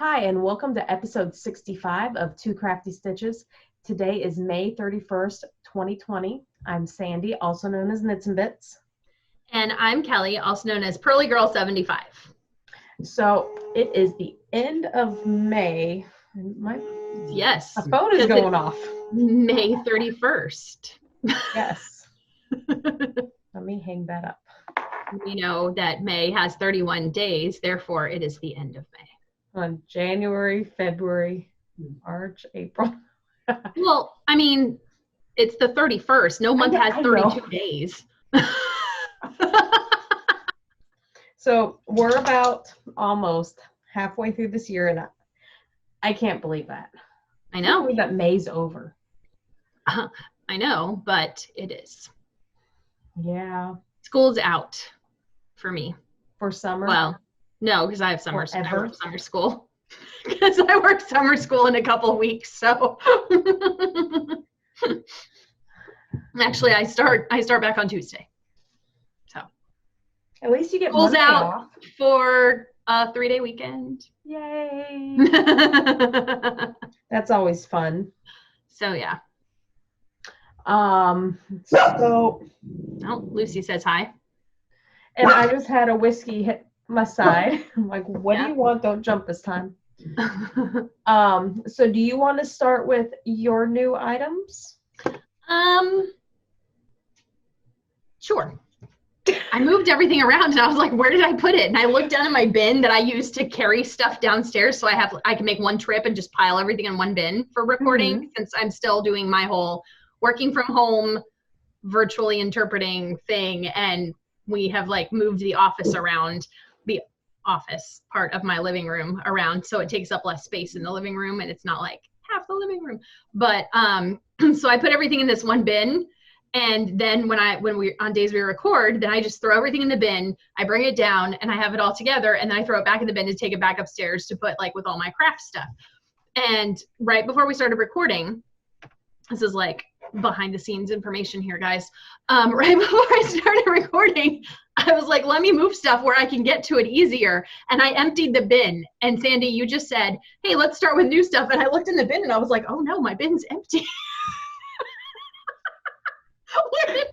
Hi, and welcome to episode 65 of Two Crafty Stitches. Today is May 31st, 2020. I'm Sandy, also known as Knits and Bits. And I'm Kelly, also known as Pearly Girl 75. So it is the end of May. My phone is going off. May 31st. Yes. Let me hang that up. We know that May has 31 days, therefore it is the end of May. On January, February, March, April. Well, I mean, it's the 31st. No month has 32 days. So we're about almost halfway through this year, and I can't believe that. I know. I can't believe that May's over. I know, but it is. Yeah. School's out for me. For summer? Well, no, because I have summer school. Because I work summer school in a couple of weeks, so actually I start back on Tuesday. So at least you get school's out off for a 3-day weekend. Yay. That's always fun. So yeah. So Lucy says hi. And I just had a whiskey hit my side. I'm like, what do you want? Don't jump this time. So do you want to start with your new items? Sure. I moved everything around and I was like, where did I put it? And I looked down in my bin that I use to carry stuff downstairs, so I can make one trip and just pile everything in one bin for recording, since I'm still doing my whole working from home virtually interpreting thing, and we have like moved the office around, the office part of my living room around, so it takes up less space in the living room and it's not like half the living room. But so I put everything in this one bin, and then when we on days we record, then I just throw everything in the bin, I bring it down and I have it all together, and then I throw it back in the bin to take it back upstairs to put like with all my craft stuff. And right before we started recording, this is like behind the scenes information here, guys. Right before I started recording, I was like, let me move stuff where I can get to it easier. And I emptied the bin. And Sandy, you just said, hey, let's start with new stuff. And I looked in the bin and I was like, oh no, my bin's empty. Where is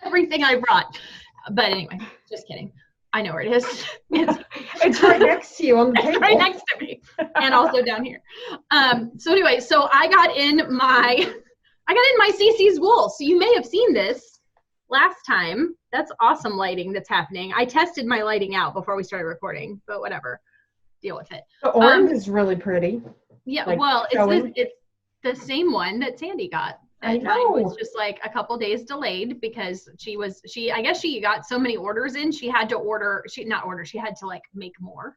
everything I brought? But anyway, just kidding. I know where it is. It's right next to you on the table. Right next to me. And also down here. So anyway, so I got in my CeCes Wool. So you may have seen this last time. That's awesome lighting that's happening. I tested my lighting out before we started recording, but whatever. Deal with it. The orange is really pretty. Yeah, like, well, it's the same one that Sandy got. I know. Mine was just like a couple days delayed because I guess she got so many orders in, she had to like make more.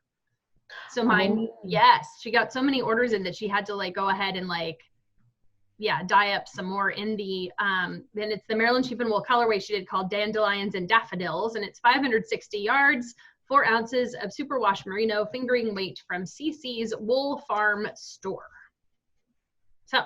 So mine, yes, she got so many orders in that she had to like go ahead and like, dye up some more in the, then it's the Maryland Sheep and Wool colorway she did called Dandelions and Daffodils, and it's 560 yards, 4 ounces of superwash merino fingering weight from CeCes Wool Farm Store. So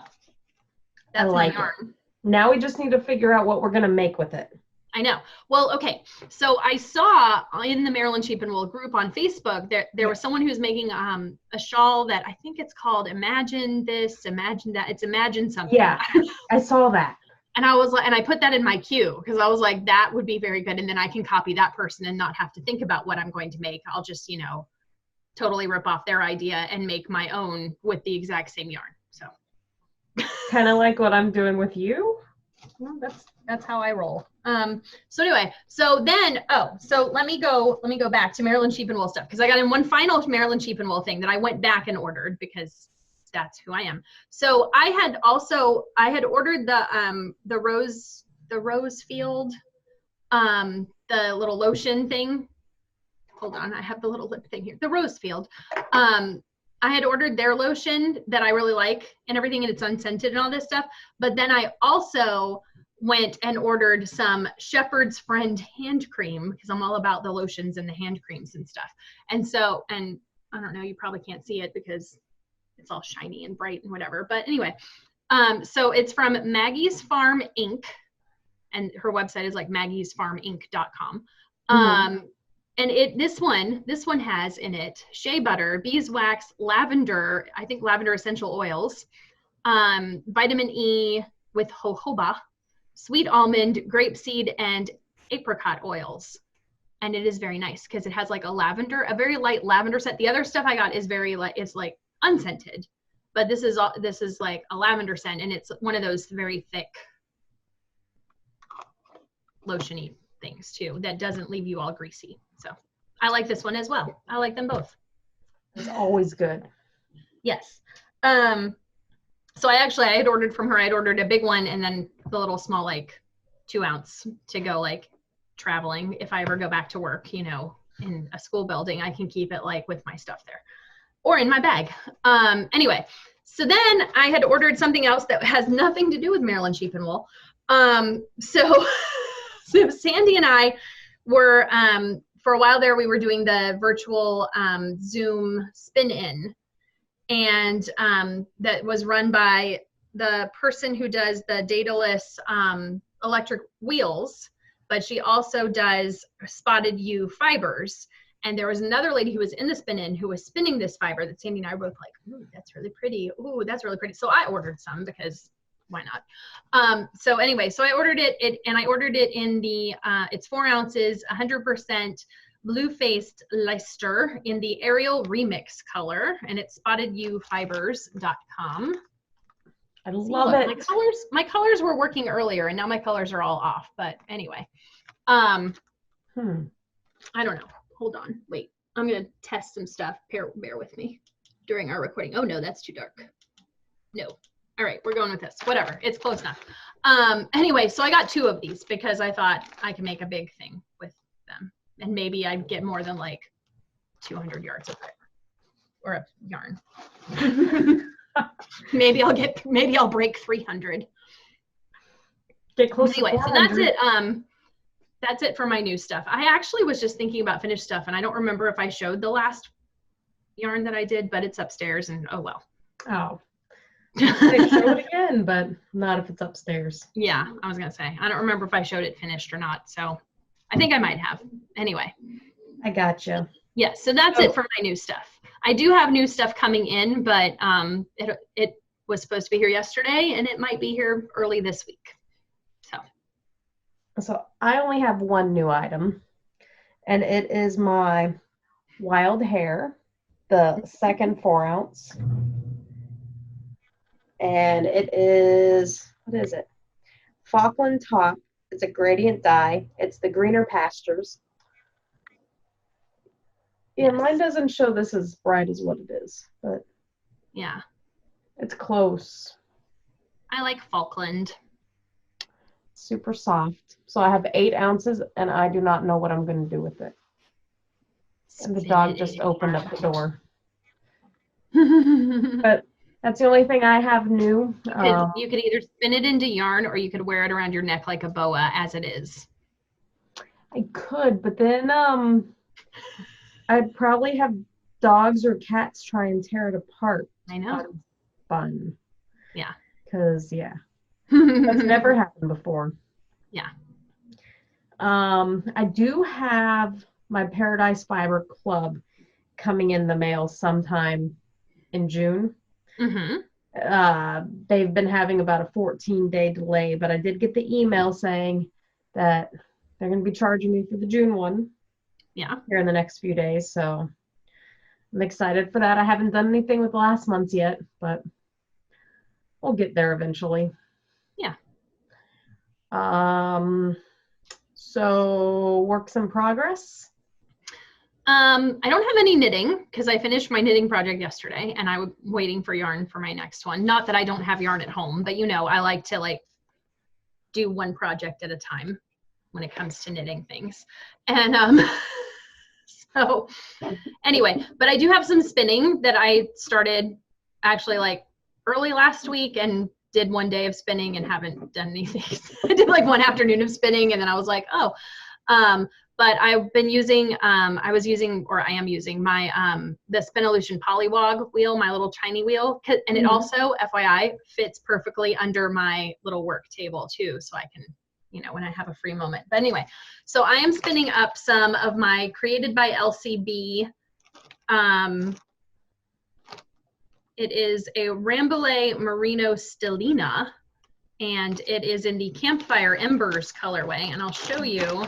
that's my yarn. Now we just need to figure out what we're going to make with it. I know. Well, okay. So I saw in the Maryland Sheep and Wool group on Facebook, there was someone who was making a shawl that I think it's called Imagine This, Imagine That. It's Imagine Something. Yeah, I saw that. And I was like, and I put that in my queue because I was like, that would be very good. And then I can copy that person and not have to think about what I'm going to make. I'll just, totally rip off their idea and make my own with the exact same yarn. So kind of like what I'm doing with you. Well, that's how I roll. So anyway, so let me go back to Maryland Sheep and Wool stuff, because I got in one final Maryland Sheep and Wool thing that I went back and ordered because that's who I am. So I had ordered the rose field, the little lotion thing. Hold on, I have the little lip thing here. The rose field. I had ordered their lotion that I really like and everything, and it's unscented and all this stuff. But then I also went and ordered some Shepherd's Friend hand cream, because I'm all about the lotions and the hand creams and stuff. And so, and I don't know, you probably can't see it because it's all shiny and bright and whatever. But anyway, so it's from Maggie's Farm Inc. And her website is like maggiesfarminc.com. And this one has in it shea butter, beeswax, lavender, I think lavender essential oils, vitamin E with jojoba, sweet almond, grapeseed, and apricot oils. And it is very nice because it has like a very light lavender scent. The other stuff I got is it's like unscented, but this is like a lavender scent, and it's one of those very thick lotiony things too that doesn't leave you all greasy. So I like this one as well. I like them both. It's always good. Yes. So I had ordered from her. I'd ordered a big one and then the little small, like 2 ounce to go like traveling. If I ever go back to work, in a school building, I can keep it like with my stuff there or in my bag. Anyway, so then I had ordered something else that has nothing to do with Maryland sheep and wool. So Sandy and I were, for a while there, we were doing the virtual Zoom spin-in. And that was run by the person who does the dataless electric wheels, but she also does spotted U fibers. And there was another lady who was in the spin-in who was spinning this fiber that Sandy and I were both like, ooh, that's really pretty. Ooh, that's really pretty. So I ordered some because why not? So anyway, so I ordered it, and I ordered it in the, it's 4 ounces, 100% blue-faced Leicester in the Aerial Remix color, and it's spottedoufibers.com. I love it. My colors were working earlier, and now my colors are all off. But anyway, I don't know. Hold on, wait. I'm gonna test some stuff. Bear with me during our recording. Oh no, that's too dark. No. All right, we're going with this. Whatever, it's close enough. Anyway, so I got 2 of these because I thought I could make a big thing with them. And maybe I'd get more than like 200 yards of fiber or a yarn. maybe I'll break 300. Get close. Anyway, so that's it. That's it for my new stuff. I actually was just thinking about finished stuff, and I don't remember if I showed the last yarn that I did, but it's upstairs, and oh well. Oh. I show it again, but not if it's upstairs. Yeah, I was gonna say I don't remember if I showed it finished or not, so I think I might have. Anyway, I gotcha. Yeah, so that's it for my new stuff. I do have new stuff coming in, but it was supposed to be here yesterday, and it might be here early this week. So I only have one new item, and it is my Wild Hair, the second 4 ounce. And it is, what is it? Falkland Top. It's a gradient dye. It's the Greener Pastures. Yeah, mine doesn't show this as bright as what it is, but yeah, it's close. I like Falkland. Super soft. So I have 8 ounces, and I do not know what I'm going to do with it. And the dog just opened up the door. But that's the only thing I have new. You could either spin it into yarn, or you could wear it around your neck like a boa as it is. I could, but then I'd probably have dogs or cats try and tear it apart. I know. Fun. Yeah. Because, yeah. That's never happened before. Yeah. I do have my Paradise Fiber Club coming in the mail sometime in June. Mm-hmm. They've been having about a 14-day delay, but I did get the email saying that they're going to be charging me for the June one. Yeah. Here in the next few days, so I'm excited for that. I haven't done anything with last month's yet, but we'll get there eventually. Yeah. So works in progress. I don't have any knitting because I finished my knitting project yesterday, and I'm waiting for yarn for my next one. Not that I don't have yarn at home, but I like to do one project at a time when it comes to knitting things. And so anyway, but I do have some spinning that I started actually early last week and did one day of spinning and haven't done anything. I did one afternoon of spinning, and then I was like, oh, but I've been using, I am using my, the Spinolution Polywog wheel, my little tiny wheel. And it also, FYI, fits perfectly under my little work table too. So I can, when I have a free moment. But anyway, so I am spinning up some of my Created by LCB. It is a Rambouillet Merino Stellina, and it is in the Campfire Embers colorway, and I'll show you.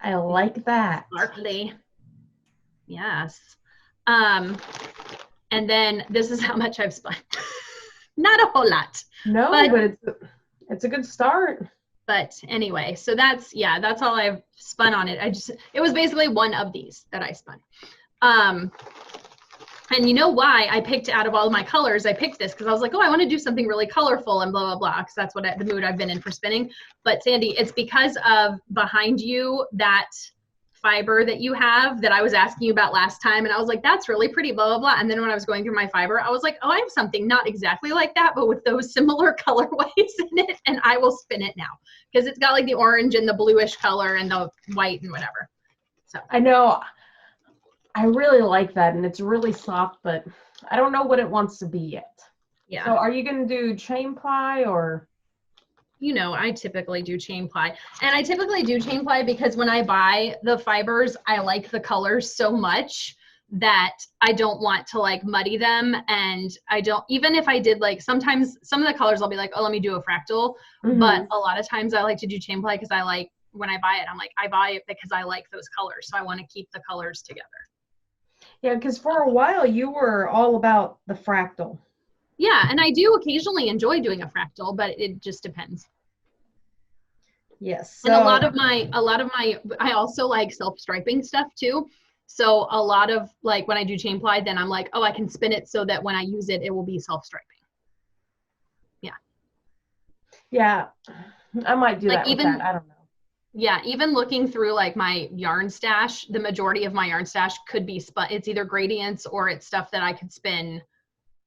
I like that. Sparkly. Yes. And then this is how much I've spun. Not a whole lot. No, but it's a good start. But anyway, so that's all I've spun on it. It was basically one of these that I spun. And you know why I picked out of all of my colors, I picked this because I was like, oh, I want to do something really colorful and blah, blah, blah, because that's what the mood I've been in for spinning. But Sandy, it's because of behind you, that fiber that you have that I was asking you about last time. And I was like, that's really pretty, blah, blah, blah. And then when I was going through my fiber, I was like, oh, I have something not exactly like that, but with those similar colorways in it. And I will spin it now because it's got like the orange and the bluish color and the white and whatever. So I know. I really like that, and it's really soft, but I don't know what it wants to be yet. Yeah. So are you going to do chain ply or? I typically do chain ply. And I typically do chain ply because when I buy the fibers, I like the colors so much that I don't want to like muddy them. And I don't, even if I did like, sometimes some of the colors I'll be like, oh, let me do a fractal. Mm-hmm. But a lot of times I like to do chain ply because I like, when I buy it, I'm like, I buy it because I like those colors. So I want to keep the colors together. Yeah, because for a while you were all about the fractal. Yeah, and I do occasionally enjoy doing a fractal, but it just depends. Yes. So, and a lot of my, I also like self-striping stuff too. So a lot of like when I do chain ply, then I'm like, oh, I can spin it so that when I use it, it will be self-striping. Yeah. Yeah, I might do like that even, with that. I don't know. Yeah, even looking through like my yarn stash, the majority of my yarn stash could be spun. It's either gradients or it's stuff that I could spin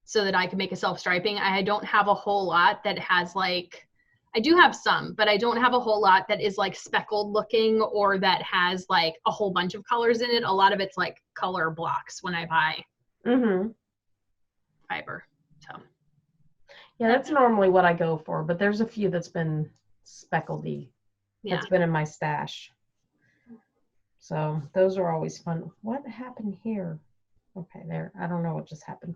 so that I can make a self-striping. I don't have a whole lot that has like, I do have some, but I don't have a whole lot that is like speckled looking or that has like a whole bunch of colors in it. A lot of it's like color blocks when I buy fiber. So yeah, that's normally what I go for, but there's a few that's been speckledy. Yeah. That's been in my stash. So those are always fun. What happened here? Okay, there. I don't know what just happened.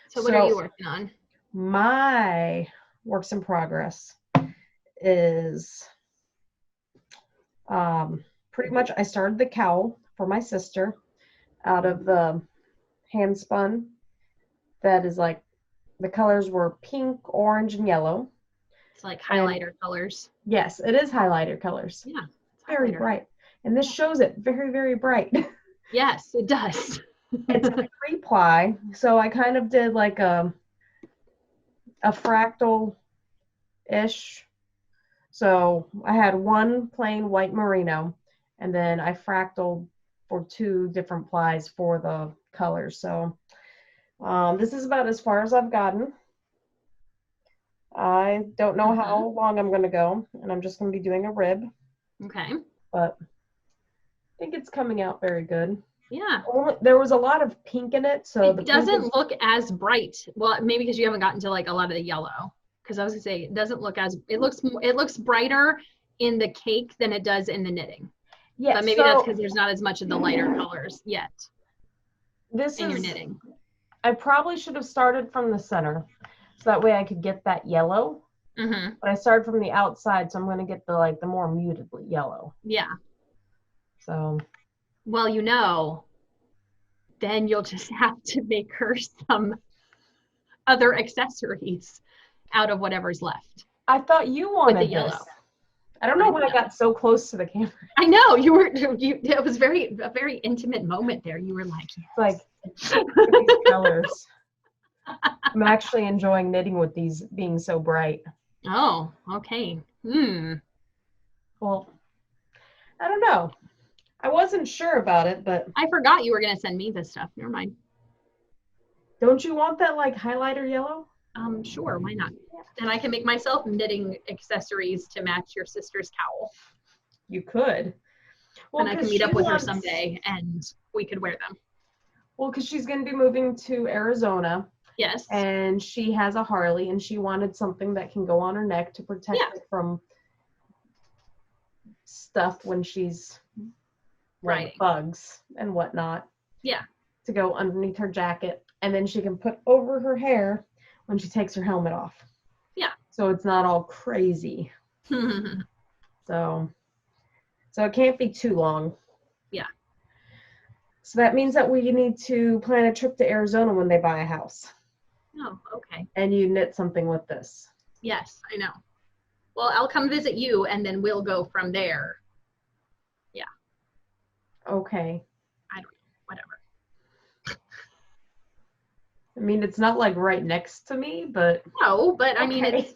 So what are you working on? My works in progress is pretty much I started the cowl for my sister out of the hand spun. That is like, the colors were pink, orange, and yellow. It's like highlighter colors. Yes, it is highlighter colors. Yeah. Very bright. And this shows it very, very bright. Yes, it does. It's a 3-ply. So I kind of did like a fractal-ish. So I had one plain white merino, and then I fractaled for 2 different plies for the colors. So this is about as far as I've gotten. I don't know how long I'm going to go, and I'm just going to be doing a rib. Okay. But I think it's coming out very good. Yeah. There was a lot of pink in it, so it doesn't look as bright. Well, maybe because you haven't gotten to like a lot of the yellow. Because I was gonna say it doesn't look as, it looks brighter in the cake than it does in the knitting. Yeah. But maybe that's because there's not as much of the lighter colors yet. In your knitting. I probably should have started from the center, so that way I could get that yellow. But I started from the outside, so I'm going to get the more muted yellow. Yeah. So. Well, then you'll just have to make her some other accessories out of whatever's left. I thought you wanted with the yellow. This. I don't know why I got so close to the camera. I know you were. It was a very intimate moment there. You were like, yes. These colors. I'm actually enjoying knitting with these being so bright. Oh, okay. Well, I don't know. I wasn't sure about it, but I forgot you were going to send me this stuff. Never mind. Don't you want that highlighter yellow? Sure, why not? And I can make myself knitting accessories to match your sister's cowl. You could. Well, and I can meet up with her someday and we could wear them. Well, because she's going to be moving to Arizona, Yes. And she has a Harley, and she wanted something that can go on her neck to protect Yeah. it from stuff when she's Riding. bugs and whatnot. Yeah. To go underneath her jacket, and then she can put over her hair when she takes her helmet off. Yeah. So it's not all crazy. So it can't be too long. Yeah. So that means that we need to plan a trip to Arizona when they buy a house. Oh, okay. And you knit something with this. Yes, I know. Well, I'll come visit you, and then we'll go from there. Yeah. Okay. I don't know. Whatever. I mean, it's not like right next to me, but. No, but I mean, it's.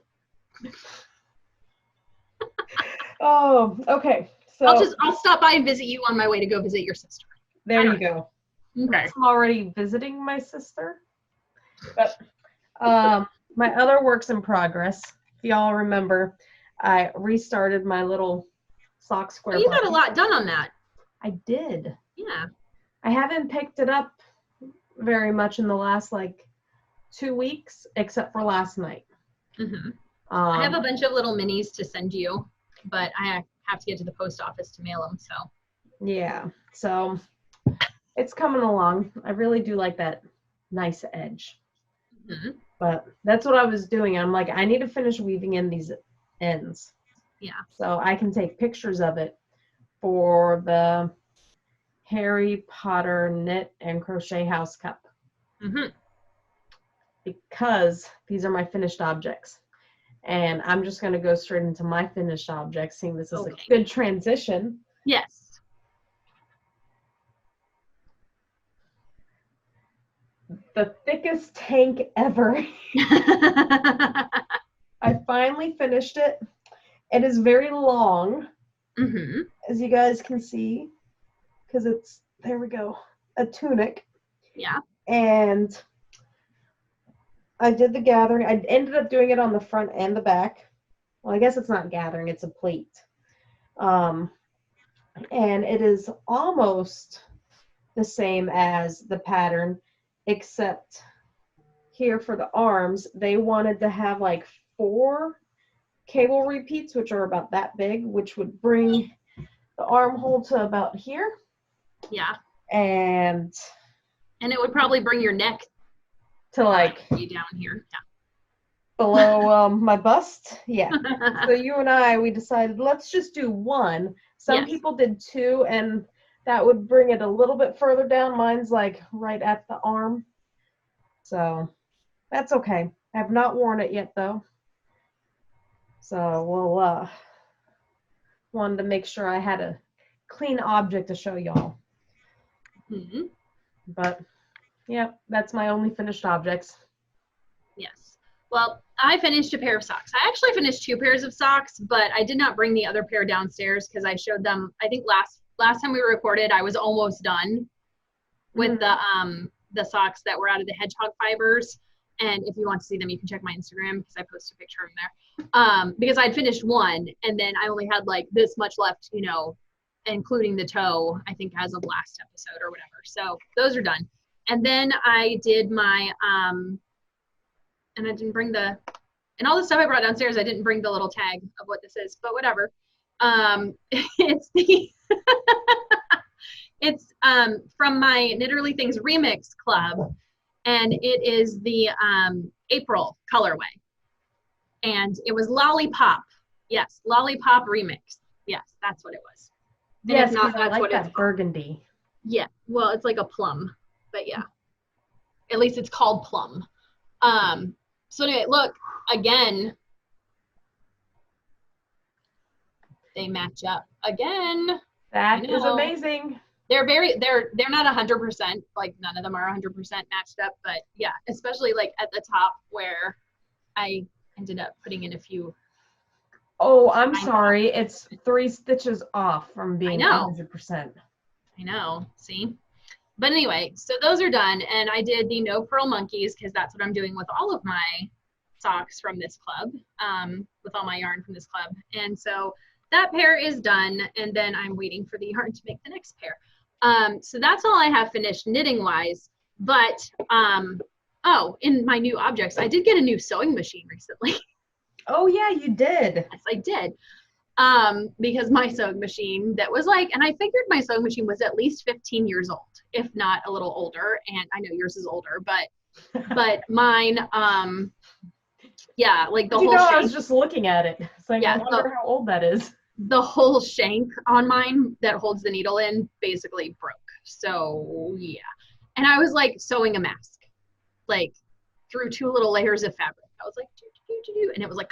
Oh, okay. So I'll stop by and visit you on my way to go visit your sister. There you go. Okay. I'm already visiting my sister. But my other works in progress, if y'all remember, I restarted my little sock square. You got a lot done on that. I did. Yeah. I haven't picked it up very much in the last 2 weeks, except for last night. Mm-hmm. I have a bunch of little minis to send you, but I have to get to the post office to mail them. So. Yeah. So it's coming along. I really do like that nice edge. Mm-hmm. But that's what I was doing. I'm like, I need to finish weaving in these ends. Yeah. So I can take pictures of it for the Harry Potter knit and crochet house cup. Mm-hmm. Because these are my finished objects. And I'm just going to go straight into my finished objects, seeing this is a good transition. Yes. The thickest tank ever. I finally finished it. It is very long, as you guys can see, because it's, there we go, a tunic. Yeah. And I did the gathering. I ended up doing it on the front and the back. Well, I guess it's not gathering, it's a pleat. And it is almost the same as the pattern, except here for the arms, they wanted to have 4 cable repeats, which are about that big, which would bring the armhole to about here. Yeah. And it would probably bring your neck to down here. Yeah. Below my bust. Yeah. So you and we decided, let's just do 1. Some people did 2, and that would bring it a little bit further down. Mine's right at the arm. So that's okay. I have not worn it yet though. So we'll wanted to make sure I had a clean object to show y'all. Mm-hmm. But yeah, that's my only finished objects. Yes. Well, I finished a pair of socks. I actually finished 2 pairs of socks, but I did not bring the other pair downstairs because I showed them, I think last time we recorded, I was almost done with the socks that were out of the hedgehog fibers. And if you want to see them, you can check my Instagram because I posted a picture of them there. Because I'd finished 1 and then I only had this much left, including the toe, I think as of last episode or whatever. So those are done. And then I did my, and I didn't bring and all the stuff I brought downstairs, I didn't bring the little tag of what this is, but whatever. It's the, it's from my Knitterly Things Remix Club, and it is the April colorway. And it was Lollipop. Yes, Lollipop Remix. Yes, that's what it was. And yes, not, I like that burgundy. Yeah, well, it's like a plum, but yeah. At least it's called Plum. So anyway, look, again, they match up again. That is amazing. They're not 100%, none of them are 100% matched up, but yeah, especially at the top where I ended up putting in a few. Oh, I'm sorry. It's 3 stitches off from being 100%. I know, see? But anyway, so those are done, and I did the No Purl Monkeys because that's what I'm doing with all of my socks from this club, with all my yarn from this club. And so that pair is done, and then I'm waiting for the yarn to make the next pair. So that's all I have finished knitting-wise, but Oh, in my new objects, I did get a new sewing machine recently. Oh yeah, you did. Yes, I did. Because my sewing machine that was like, and I figured my sewing machine was at least 15 years old, if not a little older. And I know yours is older, but mine, yeah, like the You whole know, I shank, was just looking at it. It's like, I yeah, wonder how old that is. the whole shank on mine that holds the needle in basically broke. So yeah. And I was like sewing a mask, like through 2 little layers of fabric. I was like, and it was like,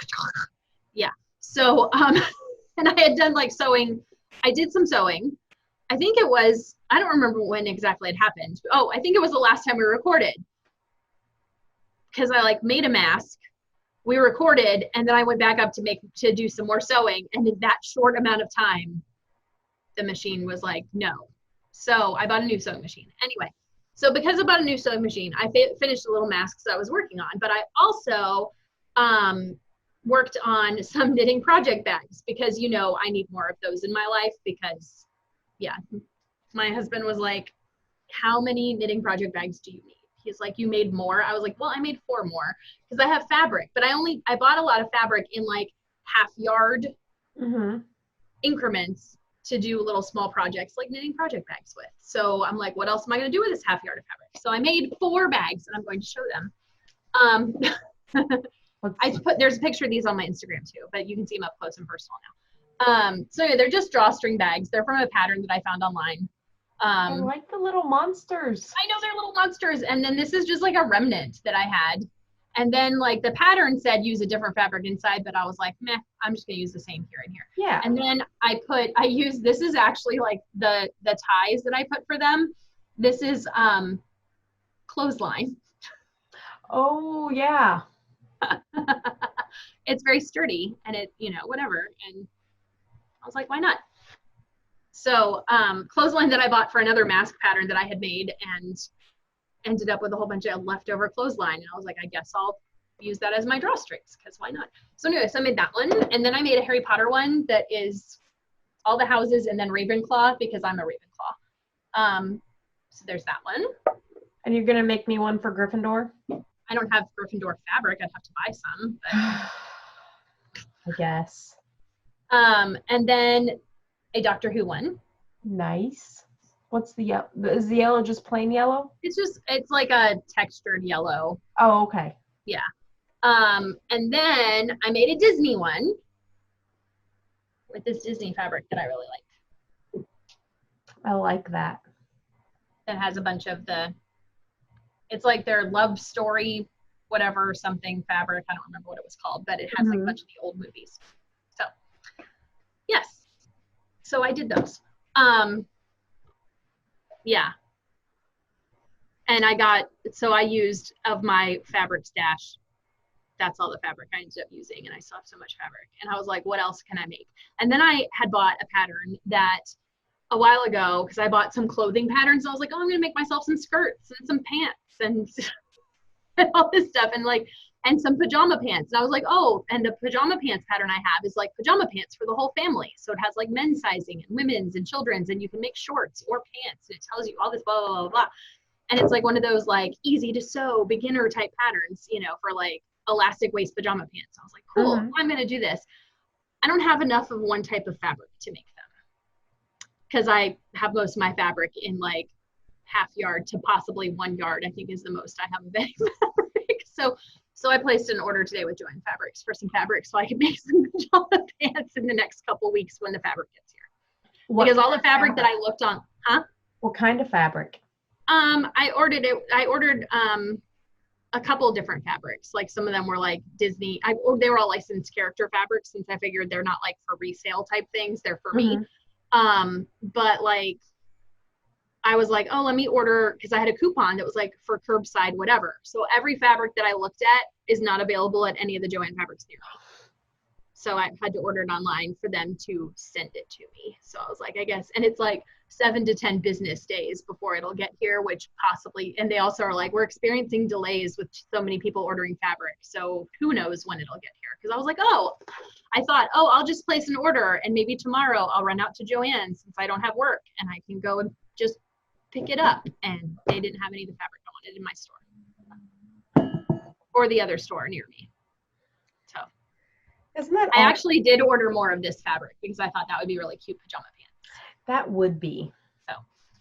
yeah. So, and I had done like sewing. I did some sewing. I think it was, I don't remember when exactly it happened. Oh, I think it was the last time we recorded. Because I like made a mask, we recorded, and then I went back up to do some more sewing. And in that short amount of time, the machine was like, no. So I bought a new sewing machine. Anyway, so because I bought a new sewing machine, I finished the little masks I was working on, but I also worked on some knitting project bags because, you know, I need more of those in my life because, yeah, my husband was like, how many knitting project bags do you need? He's like, you made more. I was like, well, I made 4 more because I have fabric, but I bought a lot of fabric in like half yard increments to do little small projects like knitting project bags with. So I'm like, what else am I going to do with this half yard of fabric? So I made 4 bags and I'm going to show them. There's a picture of these on my Instagram too, but you can see them up close and personal now. So yeah, they're just drawstring bags. They're from a pattern that I found online. I like the little monsters. I know they're little monsters. And then this is just like a remnant that I had. And then like the pattern said use a different fabric inside, but I was like, meh, I'm just gonna use the same here and here. Yeah. And then this is actually like the ties that I put for them. This is clothesline. Oh yeah. It's very sturdy and it, you know, whatever. And I was like, why not? So clothesline that I bought for another mask pattern that I had made and ended up with a whole bunch of leftover clothesline. And I was like, I guess I'll use that as my drawstrings because why not? So anyway, so I made that one. And then I made a Harry Potter one that is all the houses and then Ravenclaw because I'm a Ravenclaw. So there's that one. And you're going to make me one for Gryffindor? I don't have Gryffindor fabric. I'd have to buy some. But... I guess. And then a Doctor Who one. Nice. What's the yellow? Is the yellow just plain yellow? It's like a textured yellow. Oh, okay. Yeah. And then I made a Disney one with this Disney fabric that I really like. I like that. That has a bunch of it's like their love story, whatever, something fabric. I don't remember what it was called, but it has like a bunch of the old movies. So, yes. So I did those. Yeah. And I used of my fabric stash, that's all the fabric I ended up using. And I still have so much fabric. And I was like, what else can I make? And then I had bought a pattern that a while ago, because I bought some clothing patterns. And I was like, oh, I'm going to make myself some skirts and some pants and all this stuff. And some pajama pants. And I was like, oh, and the pajama pants pattern I have is like pajama pants for the whole family. So it has like men's sizing and women's and children's, and you can make shorts or pants. And it tells you all this blah, blah, blah, blah. And it's like one of those like easy to sew beginner type patterns, you know, for like elastic waist pajama pants. I was like, cool, I'm going to do this. I don't have enough of one type of fabric to make them because I have most of my fabric in like half yard to possibly 1 yard, I think is the most I have of any fabric. So I placed an order today with Joann Fabrics for some fabric so I can make some pajama pants in the next couple weeks when the fabric gets here. Because all the fabric that I looked on, What kind of fabric? I ordered a couple of different fabrics. Like some of them were like Disney. They were all licensed character fabrics since I figured they're not like for resale type things. They're for me. But like I was like, oh, let me order, because I had a coupon that was like for curbside, whatever. So every fabric that I looked at is not available at any of the Joann Fabrics near me. So I had to order it online for them to send it to me. So I was like, I guess, and it's like 7 to 10 business days before it'll get here, which possibly, and they also are like, we're experiencing delays with so many people ordering fabric. So who knows when it'll get here. Because I was like, I thought, I'll just place an order and maybe tomorrow I'll run out to Joann since I don't have work and I can go and just pick it up. And they didn't have any of the fabric I wanted in my store. or the other store near me. So Isn't that I awesome? actually did order more of this fabric because I thought that would be really cute pajama pants. That would be. So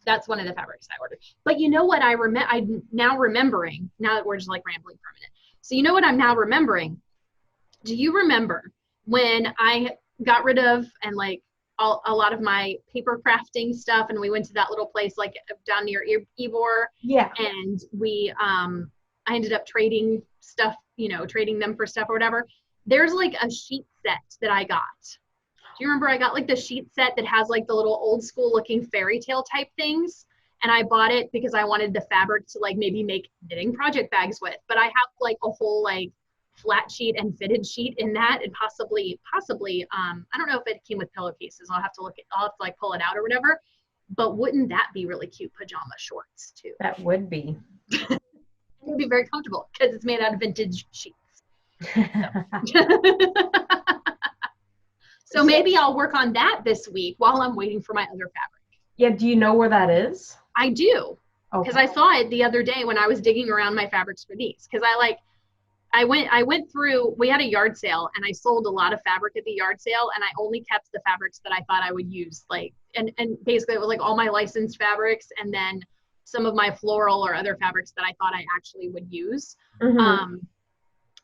that's one of the fabrics I ordered. But you know what I'm now remembering, now that we're just like rambling for a minute. So you know what I'm now remembering? Do you remember when I got rid of and like a lot of my paper crafting stuff, and we went to that little place like down near Ybor, Yeah. and we I ended up trading stuff, trading them for stuff or whatever. There's like a sheet set that I got. Do you remember I got like the sheet set that has like the little old school looking fairy tale type things? And I bought it because I wanted the fabric to like maybe make knitting project bags with. But I have like a whole like flat sheet and fitted sheet in that, and possibly I don't know if it came with pillowcases. I'll have to like pull it out or whatever. But wouldn't that be really cute pajama shorts too? That would be. It would be very comfortable because it's made out of vintage sheets. So maybe I'll work on that this week while I'm waiting for my other fabric. Yeah, do you know where that is? I do, because I saw it the other day when I was digging around my fabrics for these. Because I went through, we had a yard sale and I sold a lot of fabric at the yard sale, and I only kept the fabrics that I thought I would use. Like, and basically it was like all my licensed fabrics and then some of my floral or other fabrics that I thought I actually would use. Mm-hmm.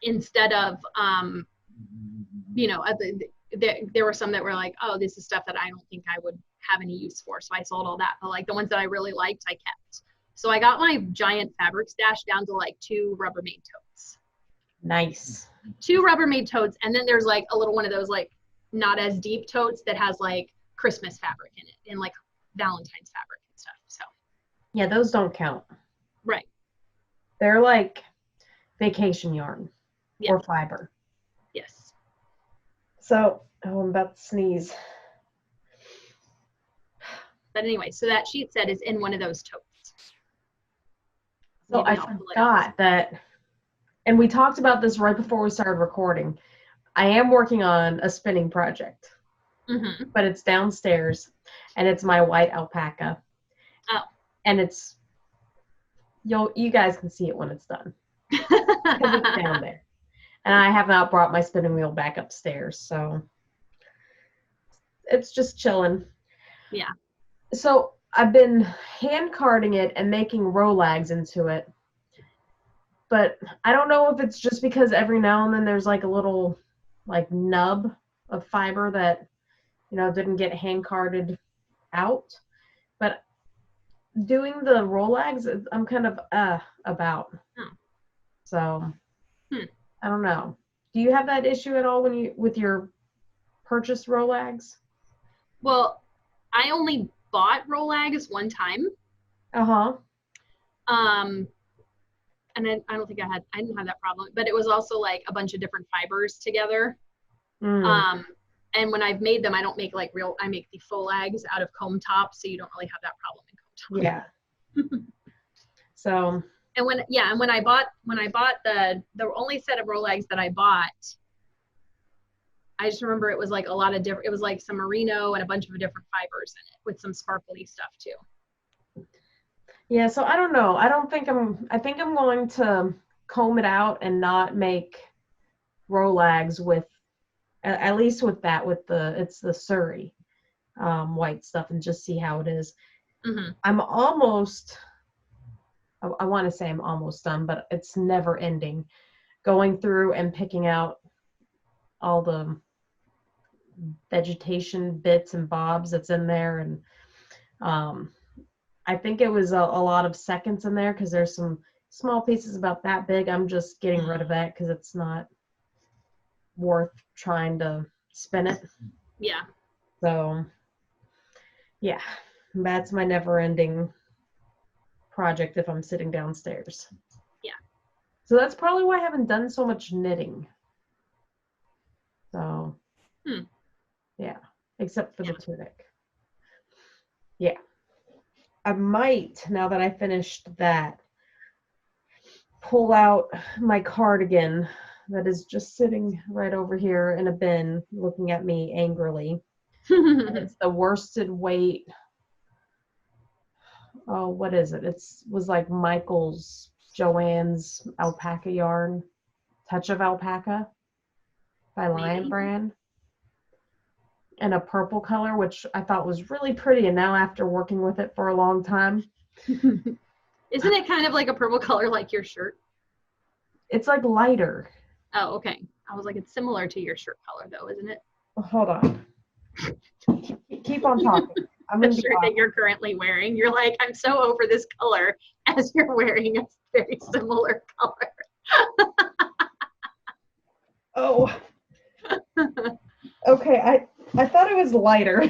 Instead of, there were some that were like, oh, this is stuff that I don't think I would have any use for. So I sold all that. But like the ones that I really liked, I kept. So I got my giant fabric stash down to like 2 Rubbermaid totes. Nice. 2 Rubbermaid totes. And then there's like a little one of those like not as deep totes that has like Christmas fabric in it and like Valentine's fabric and stuff. So yeah, those don't count. Right. They're like vacation yarn or fiber. Yes. So, oh, I'm about to sneeze. But anyway, so that sheet set is in one of those totes. So I forgot that, and we talked about this right before we started recording. I am working on a spinning project, but it's downstairs, and it's my white alpaca. Oh. And it's, you guys can see it when it's done. Because it's down there. And I have not brought my spinning wheel back upstairs, so it's just chilling. Yeah. So I've been hand carding it and making rolags into it. But I don't know if it's just because every now and then there's like a little like nub of fiber that, didn't get hand carded out. But doing the rolags, I'm kind of about. Oh. So I don't know. Do you have that issue at all with your purchased rolags? Well, I only bought rolags one time. And I don't think I didn't have that problem, but it was also like a bunch of different fibers together. And when I've made them, I don't make I make the faux lags out of comb top, so you don't really have that problem in comb top. Yeah. So. And when I bought the only set of rolags that I bought, I just remember it was like a lot of different, it was like some merino and a bunch of different fibers in it with some sparkly stuff too. Yeah, so I don't know. I think I'm going to comb it out and not make rolags with, at least with it's the Surrey white stuff, and just see how it is. I'm almost, I want to say I'm almost done, but it's never ending. Going through and picking out all the vegetation bits and bobs that's in there, and I think it was a lot of seconds in there because there's some small pieces about that big. I'm just getting rid of that because it's not worth trying to spin it. Yeah. So, yeah, that's my never-ending project if I'm sitting downstairs. Yeah. So that's probably why I haven't done so much knitting. So, yeah, except for the tunic. Yeah. I might, now that I finished that, pull out my cardigan that is just sitting right over here in a bin looking at me angrily. It's the worsted weight. Oh, what is it? Was like Michael's, Joanne's alpaca yarn. Touch of Alpaca by Lion Maybe. Brand. In a purple color, which I thought was really pretty. And now after working with it for a long time. Isn't it kind of like a purple color like your shirt? It's like lighter. Oh, okay. I was like, it's similar to your shirt color though, isn't it? Hold on. Keep on talking. I'm The going to shirt that you're currently wearing. You're like, I'm so over this color as you're wearing a very similar color. Oh. Okay, I thought it was lighter.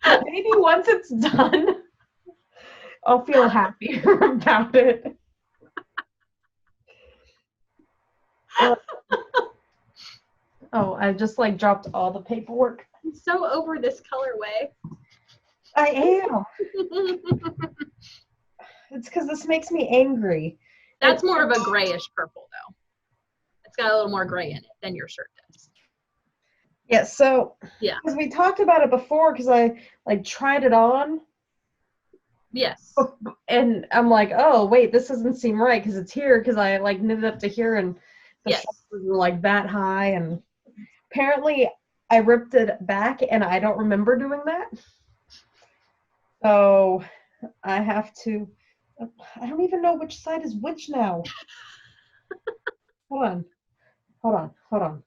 But maybe once it's done, I'll feel happier about it. Oh, I just like dropped all the paperwork. I'm so over this colorway. I am. It's because this makes me angry. That's more of a grayish purple though. It's got a little more gray in it than your shirt does. Yeah, so yeah, because we talked about it before, because I like tried it on. Yes. And I'm like, oh wait, this doesn't seem right because it's here, because I like knitted up to here and the shoulders were like that high, and apparently I ripped it back and I don't remember doing that. So I have to, I don't even know which side is which now. Hold on.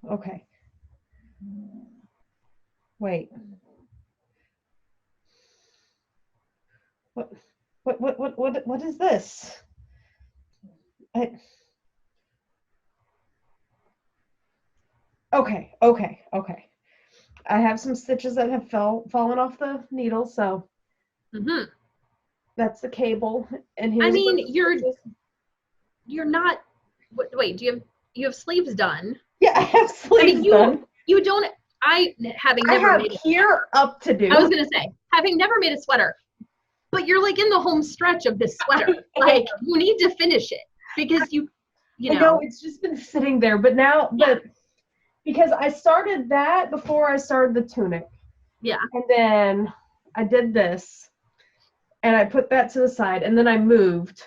Okay. Wait. What is this? Okay. I have some stitches that have fallen off the needle, so that's the cable. And here's, I mean, you're not. Wait, do you have sleeves done? Yeah, I have sleeves done. You don't. Having never made here up to do. I was gonna say, having never made a sweater, but you're like in the home stretch of this sweater. Like you need to finish it because you know. I know it's just been sitting there, but now, but because I started that before I started the tunic. Yeah. And then I did this, and I put that to the side, and then I moved,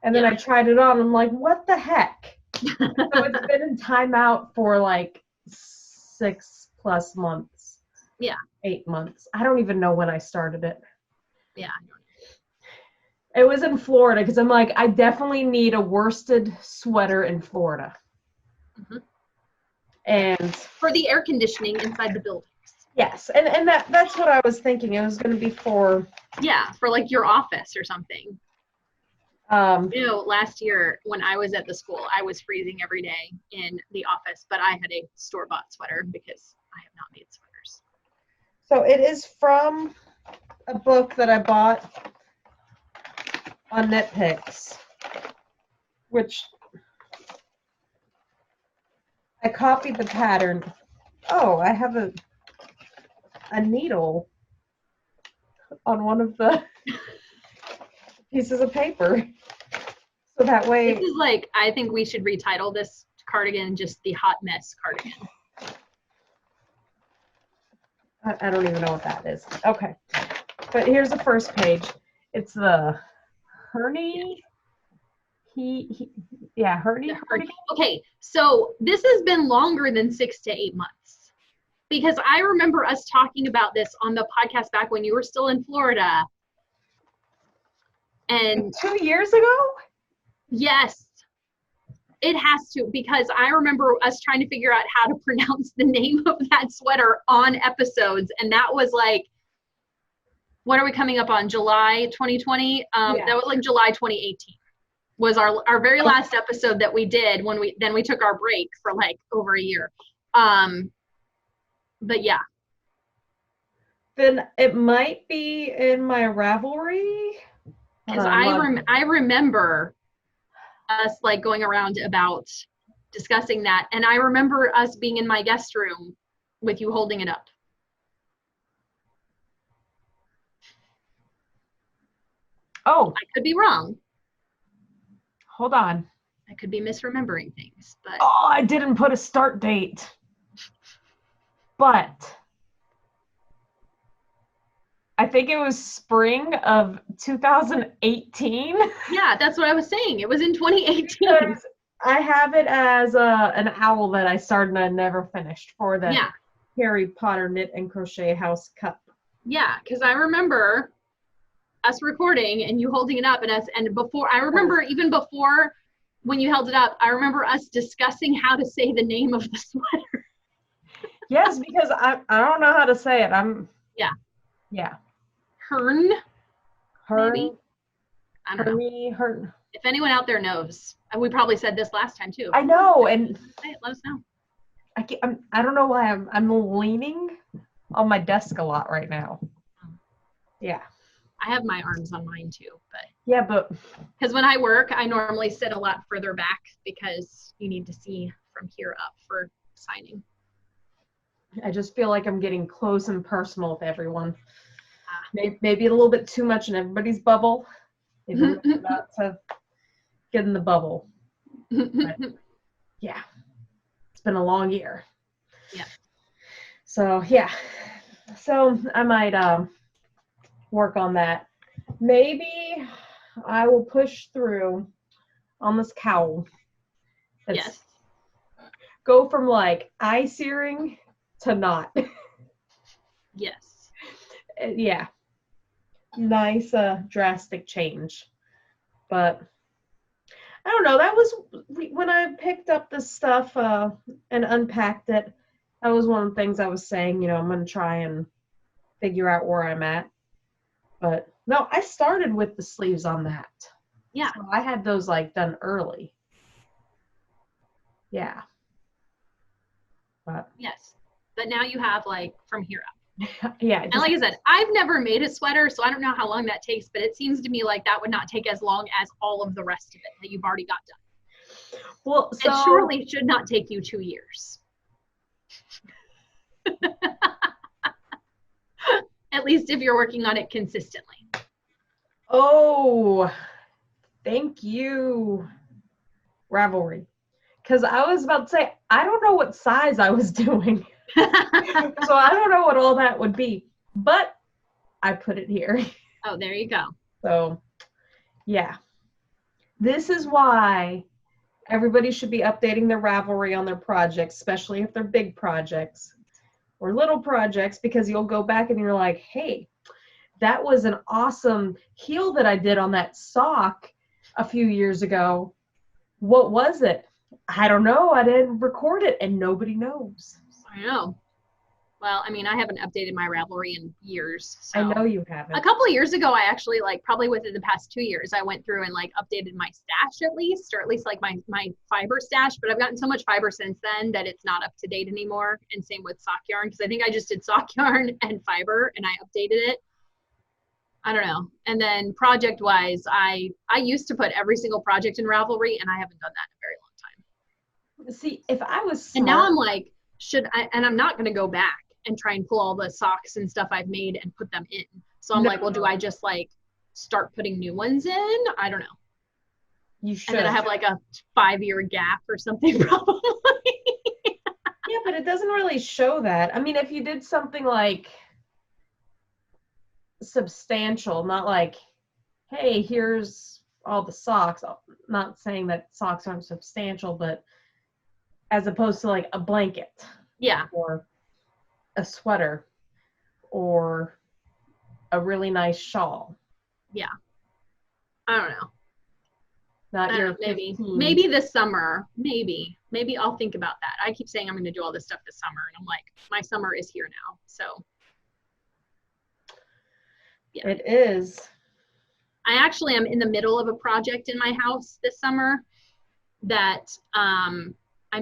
and then I tried it on. I'm like, what the heck? So it's been in timeout for like 6+ months. Yeah. 8 months. I don't even know when I started it. Yeah. It was in Florida, because I'm like, I definitely need a worsted sweater in Florida. And for the air conditioning inside the buildings. Yes, and that's what I was thinking. It was going to be for for like your office or something. You know, last year when I was at the school, I was freezing every day in the office, but I had a store-bought sweater because I have not made sweaters. So it is from a book that I bought on Knit Picks, which I copied the pattern. Oh, I have a needle on one of the pieces of paper. So that way... This is like, I think we should retitle this cardigan just the Hot Mess cardigan. I don't even know what that is. Okay. But here's the first page. It's the Herney. Herney. Okay, so this has been longer than 6 to 8 months. Because I remember us talking about this on the podcast back when you were still in Florida. And 2 years ago? Yes, it has to, because I remember us trying to figure out how to pronounce the name of that sweater on episodes. And that was like, what are we coming up on? July 2020? That was like July 2018 was our very last episode that we did when we took our break for like over a year. But yeah. Then it might be in my Ravelry. Because I remember us like going around about discussing that, and I remember us being in my guest room with you holding it up. Oh, I could be wrong. Hold on. I could be misremembering things, but I didn't put a start date. But I think it was spring of 2018. Yeah, that's what I was saying. It was in 2018. Because I have it as an owl that I started and I never finished for the Yeah. Harry Potter Knit and Crochet House Cup. Yeah, because I remember us recording and you holding it up and before I remember even before when you held it up, I remember us discussing how to say the name of the sweater. Yes, because I don't know how to say it. Yeah. Hern. Maybe. Hern. I don't know. Hern. If anyone out there knows, and we probably said this last time too. I know, and let us know. I don't know why I'm leaning on my desk a lot right now. Yeah. I have my arms on mine too, but yeah, but because when I work, I normally sit a lot further back because you need to see from here up for signing. I just feel like I'm getting close and personal with everyone. Maybe a little bit too much in everybody's bubble. Maybe not to get in the bubble. But, yeah. It's been a long year. Yeah. So, yeah. So, I might work on that. Maybe I will push through on this cowl. Yes. Go from like eye searing to not. Yes. Yeah. Nice drastic change. But I don't know, that was when I picked up this stuff and unpacked it, that was one of the things I was saying, I'm going to try and figure out where I'm at. But no, I started with the sleeves on that. Yeah. So I had those like done early. Yeah. But yes. But now you have like from here up. Yeah. And like I said, I've never made a sweater, so I don't know how long that takes, but it seems to me like that would not take as long as all of the rest of it that you've already got done. Well, so it surely should not take you 2 years. At least if you're working on it consistently. Oh, thank you, Ravelry. Because I was about to say, I don't know what size I was doing. So I don't know what all that would be. But I put it here. Oh, there you go. So, yeah. This is why everybody should be updating their Ravelry on their projects, especially if they're big projects or little projects, because you'll go back and you're like, hey, that was an awesome heel that I did on that sock a few years ago. What was it? I don't know. I didn't record it, and nobody knows. I know. Well, I mean, I haven't updated my Ravelry in years. So. I know you haven't. A couple of years ago, I actually, like, probably within the past 2 years, I went through and, like, updated my stash at least, or at least, like, my fiber stash. But I've gotten so much fiber since then that it's not up to date anymore. And same with sock yarn, because I think I just did sock yarn and fiber, and I updated it. I don't know. And then project-wise, I used to put every single project in Ravelry, and I haven't done that in a very long time. See, if I was smart, and now I'm like, should I? And I'm not going to go back and try and pull all the socks and stuff I've made and put them in. So I'm like, well, do I just like start putting new ones in? I don't know. You should. And then I have like a 5-year gap or something probably. Yeah, but it doesn't really show that. I mean, if you did something like substantial, not like, hey, here's all the socks. I'm not saying that socks aren't substantial, but as opposed to like a blanket. Yeah. Or a sweater or a really nice shawl. Yeah. I don't know. Not your maybe this summer. Maybe I'll think about that. I keep saying I'm going to do all this stuff this summer, and I'm like, my summer is here now. So yeah. It is. I actually am in the middle of a project in my house this summer that I'm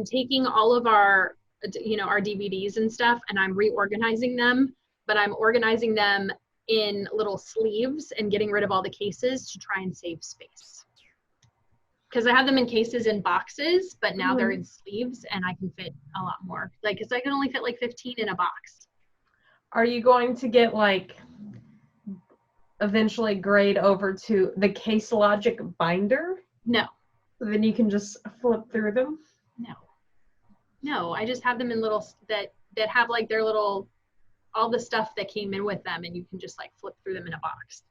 taking all of our DVDs and stuff, and I'm reorganizing them, but I'm organizing them in little sleeves and getting rid of all the cases to try and save space. Because I have them in cases in boxes, but now they're in sleeves, and I can fit a lot more. Like, because I can only fit like 15 in a box. Are you going to get like eventually grade over to the Case Logic binder? No. So then you can just flip through them? No, I just have them in little that have like their little all the stuff that came in with them, and you can just like flip through them in a box.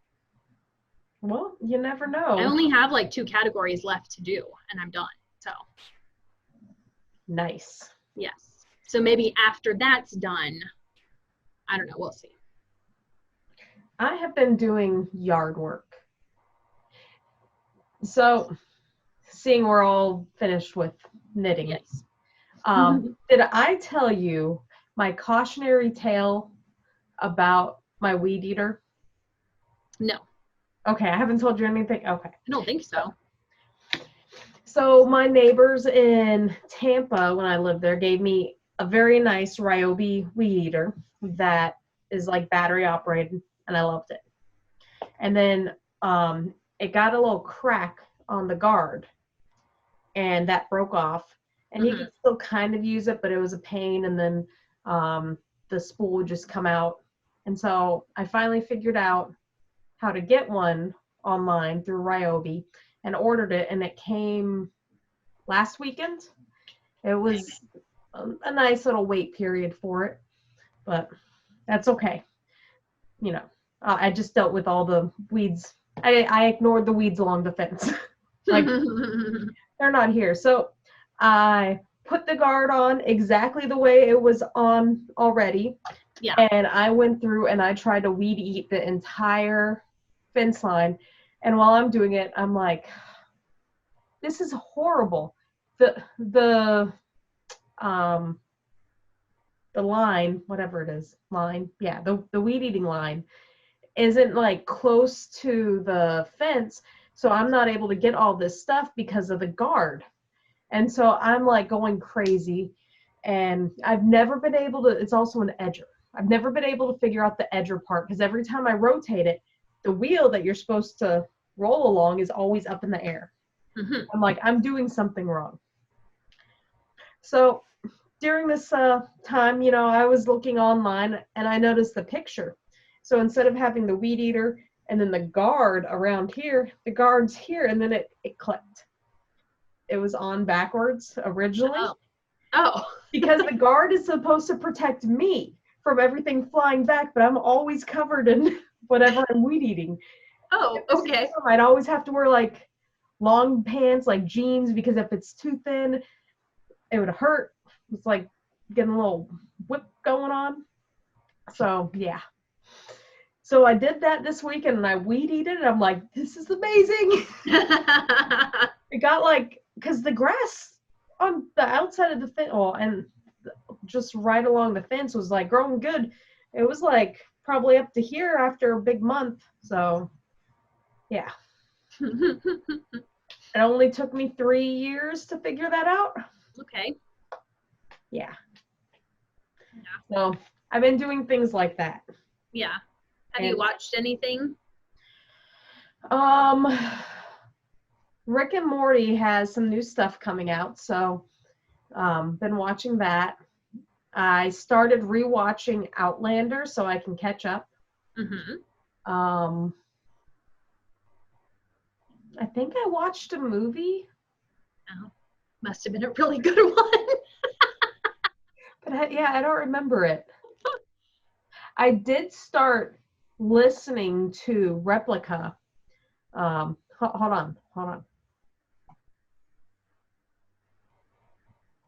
Well, you never I know. only have like 2 categories left to do, and I'm done. So Nice. yes. So maybe after that's done, I don't know. We'll see. I have been doing yard work. So, seeing we're all finished with knitting. Yes. Did I tell you my cautionary tale about my weed eater? No, Okay, I haven't told you anything. Okay. I don't think so. So my neighbors in Tampa, when I lived there, gave me a very nice Ryobi weed eater that is like battery operated, and I loved it. And then it got a little crack on the guard, and that broke off. And you could still kind of use it, but it was a pain. And then the spool would just come out. And so I finally figured out how to get one online through Ryobi and ordered it, and it came last weekend. It was a nice little wait period for it, but that's okay. You know, I just dealt with all the weeds. I ignored the weeds along the fence. Like, they're not here. So I put the guard on exactly the way it was on already. Yeah. And I went through and I tried to weed eat the entire fence line. And while I'm doing it, I'm like, this is horrible. The line, whatever it is, the weed eating line isn't like close to the fence, so I'm not able to get all this stuff because of the guard. And so I'm like going crazy, and I've never been able to, it's also an edger. I've never been able to figure out the edger part, because every time I rotate it, the wheel that you're supposed to roll along is always up in the air. I'm like, I'm doing something wrong. So during this time, I was looking online and I noticed the picture. So instead of having the weed eater and then the guard around here, the guard's here, and then it clicked. It was on backwards originally. Oh. Because the guard is supposed to protect me from everything flying back, but I'm always covered in whatever I'm weed eating. Oh, okay. I'd always have to wear like long pants, like jeans, because if it's too thin, it would hurt. It's like getting a little whip going on. So yeah. So I did that this weekend and I weed eated it. I'm like, this is amazing. It got like, because the grass on the outside of the fence, and just right along the fence was like growing good. It was like probably up to here after a big month. So yeah. It only took me 3 years to figure that out. Okay. Yeah. So I've been doing things like that. Yeah. Have you watched anything? Rick and Morty has some new stuff coming out, so been watching that. I started rewatching Outlander so I can catch up. I think I watched a movie. Oh, must have been a really good one. But I don't remember it. I did start listening to Replica. Hold on.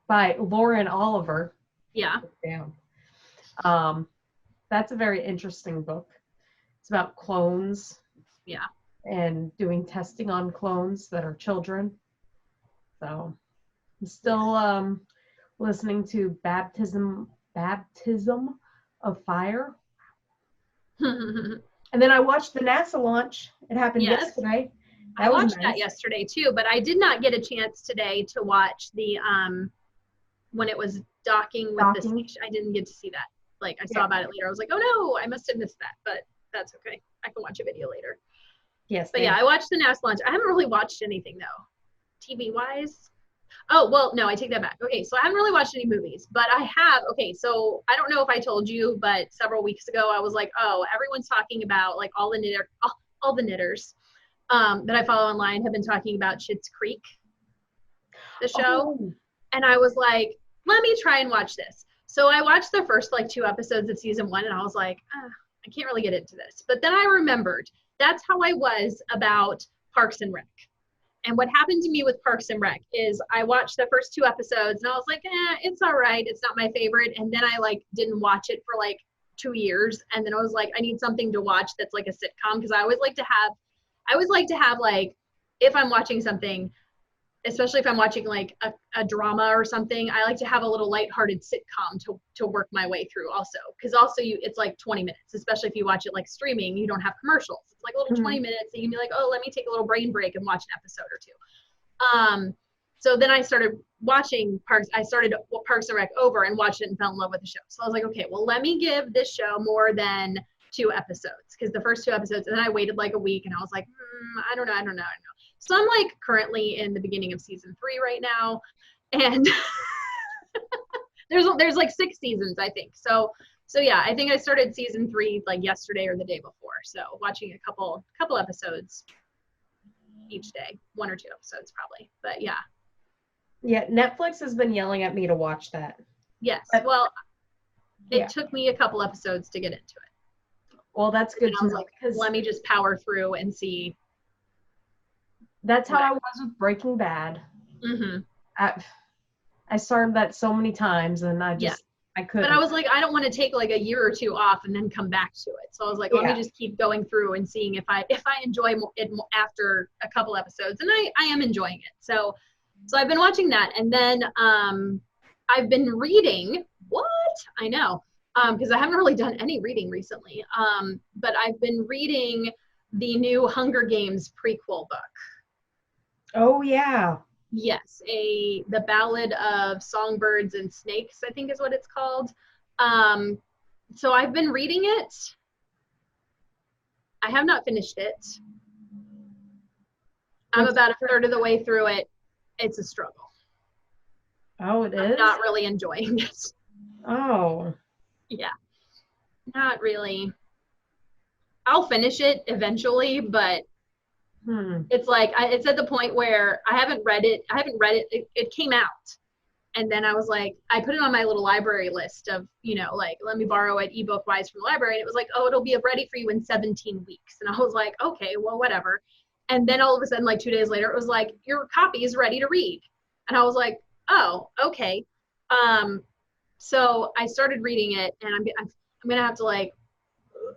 By Lauren Oliver. Yeah. That's a very interesting book. It's about clones. Yeah. And doing testing on clones that are children. So I'm still listening to Baptism of Fire. And then I watched the NASA launch. It happened yesterday. I watched that yesterday too, but I did not get a chance today to watch the when it was docking with the station. I didn't get to see that. Like I saw about it later. I was like, oh no, I must have missed that, but that's okay. I can watch a video later. Yes. But yeah, I watched the NASA launch. I haven't really watched anything though, TV wise. Oh, well, no, I take that back. Okay, so I haven't really watched any movies, but I have, okay, so I don't know if I told you, but several weeks ago I was like, oh, everyone's talking about, like, all the knitters that I follow online have been talking about Schitt's Creek, the show. Oh. And I was like, let me try and watch this. So I watched the first like 2 episodes of season 1 and I was like, I can't really get into this. But then I remembered that's how I was about Parks and Rec. And what happened to me with Parks and Rec is I watched the first 2 episodes and I was like, it's all right. It's not my favorite. And then I like didn't watch it for like 2 years. And then I was like, I need something to watch that's like a sitcom, because I always like to have like, if I'm watching something, especially if I'm watching like a drama or something, I like to have a little lighthearted sitcom to work my way through also. Because also it's like 20 minutes, especially if you watch it like streaming, you don't have commercials. It's like a little 20 minutes and you can be like, oh, let me take a little brain break and watch an episode or two. So then I started watching Parks and Rec over and watched it and fell in love with the show. So I was like, okay, well, let me give this show more than 2 episodes, because the first 2 episodes, and then I waited like a week and I was like, I don't know. So I'm like currently in the beginning of season 3 right now, and there's like 6 seasons, I think. So yeah, I think I started season 3 like yesterday or the day before. So watching a couple episodes each day, 1 or 2 episodes probably. But yeah. Yeah, Netflix has been yelling at me to watch that. Yes. Well, it took me a couple episodes to get into it. Well, that's good. I was like, let me just power through and see. That's how I was with Breaking Bad. Mm-hmm. I started that so many times and I couldn't. But I was like, I don't want to take like a year or 2 off and then come back to it. So I was like, let me just keep going through and seeing if I enjoy it after a couple episodes. And I am enjoying it. So I've been watching that. And then I've been reading. What? I know. Because I haven't really done any reading recently. But I've been reading the new Hunger Games prequel book. Oh, yeah. Yes, the Ballad of Songbirds and Snakes, I think is what it's called. So I've been reading it. I have not finished it. I'm about a third of the way through it. It's a struggle. Oh, it is? I'm not really enjoying it. Oh. Yeah, not really. I'll finish it eventually, but it's like it's at the point where I haven't read it. It came out, and then I was like, I put it on my little library list of, like, let me borrow it ebook wise from the library. And it was like, oh, it'll be ready for you in 17 weeks. And I was like, okay, well, whatever. And then all of a sudden, like 2 days later, it was like, your copy is ready to read. And I was like, oh, okay. So I started reading it, and I'm gonna have to like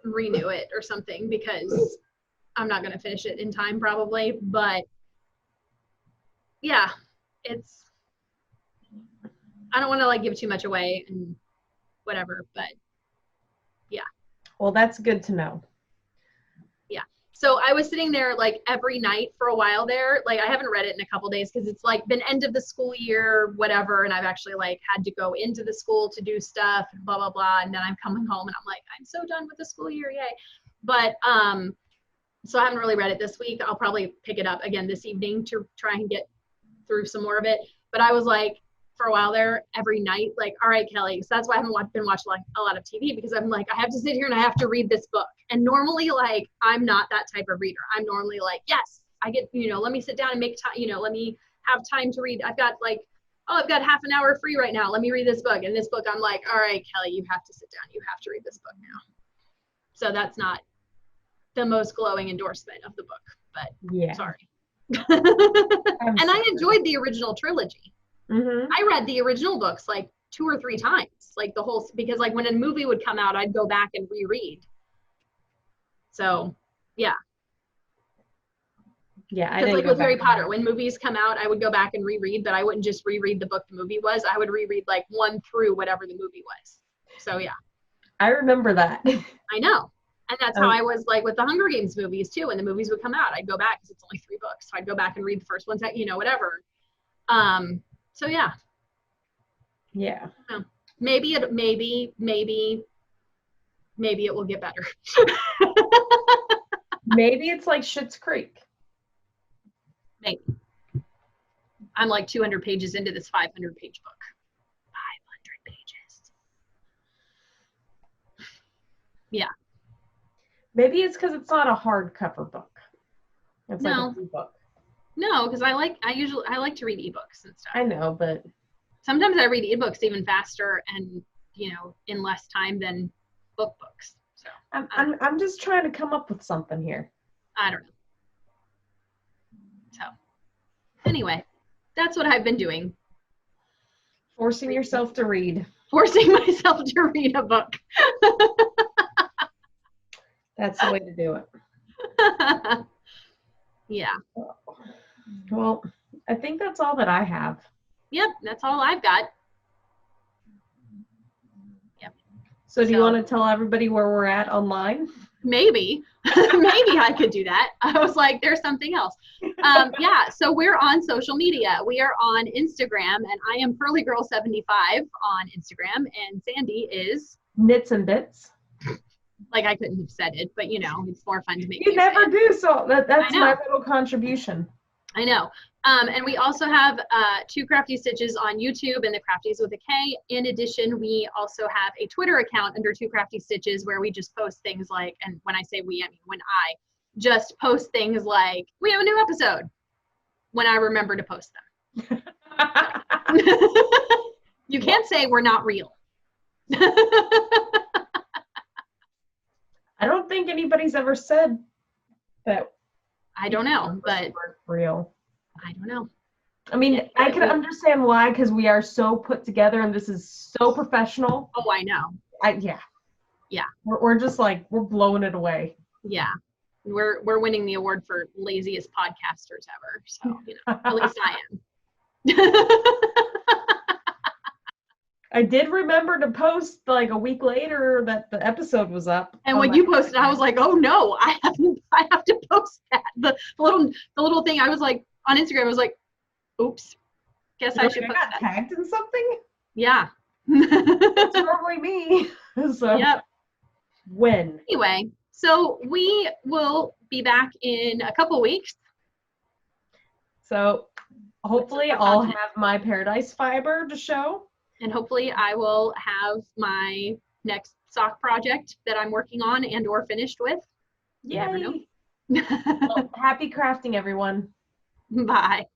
renew it or something, because I'm not going to finish it in time probably. But yeah, I don't want to like give too much away and whatever, but yeah. Well, that's good to know. Yeah. So I was sitting there like every night for a while there. Like I haven't read it in a couple days because it's like been end of the school year, whatever. And I've actually like had to go into the school to do stuff and blah, blah, blah. And then I'm coming home and I'm like, I'm so done with the school year. Yay. But, so I haven't really read it this week. I'll probably pick it up again this evening to try and get through some more of it. But I was like, for a while there, every night, like, all right, Kelly. So that's why I haven't been watching like a lot of TV, because I'm like, I have to sit here and I have to read this book. And normally, like, I'm not that type of reader. I'm normally like, yes, I get, let me sit down and make time, let me have time to read. I've got like, oh, I've got half an hour free right now. Let me read this book. And this book, I'm like, all right, Kelly, you have to sit down. You have to read this book now. So that's not the most glowing endorsement of the book, but yeah, sorry. And I enjoyed the original trilogy. Mm-hmm. I read the original books like 2 or 3 times, like the whole, because like when a movie would come out, I'd go back and reread. So yeah. Yeah, because like with Harry Potter, when movies come out, I would go back and reread, but I wouldn't just reread the book the movie was. I would reread like 1 through whatever the movie was. So yeah. I remember that. I know. And that's how I was like with the Hunger Games movies too. When the movies would come out, I'd go back because it's only 3 books. So I'd go back and read the first ones, whatever. So yeah. Yeah. Maybe it will get better. Maybe it's like Schitt's Creek. Maybe. I'm like 200 pages into this 500-page book. 500 pages. Yeah. Maybe it's because it's not a hardcover book. It's like an ebook. No, because I like to read ebooks and stuff. I know, but sometimes I read ebooks even faster and in less time than books. So I'm just trying to come up with something here. I don't know. So anyway, that's what I've been doing. Forcing yourself to read. Forcing myself to read a book. That's the way to do it. Yeah. Well, I think that's all that I have. Yep, that's all I've got. Yep. So do you want to tell everybody where we're at online? Maybe. Maybe I could do that. I was like, there's something else. Yeah, so we're on social media. We are on Instagram, and I am PearlyGirl75 on Instagram, and Sandy is Knits and Bits. Like, I couldn't have said it, but it's more fun to make you never do, so that's my little contribution. I know. And we also have Two Crafty Stitches on YouTube and the Crafties with a K. In addition, we also have a Twitter account under Two Crafty Stitches where we just post things like, and when I say we, I mean when I just post things like, we have a new episode, when I remember to post them. You can't say we're not real. I don't think anybody's ever said that. I don't know, but real. I don't know. I mean, I can understand why, because we are so put together and this is so professional. Oh, I know. Yeah. We're just like, we're blowing it away. Yeah. We're winning the award for laziest podcasters ever. So, at least I am. I did remember to post like a week later that the episode was up. And when you posted, I was like, oh no, I have to post that. The little thing I was like on Instagram, I was like, oops, guess I should post that. Tagged in something? Yeah. It's probably me. So yep. When? Anyway, so we will be back in a couple weeks. So hopefully I'll have my Paradise Fiber to show. And hopefully I will have my next sock project that I'm working on and or finished with. You never know. Well, happy crafting, everyone. Bye.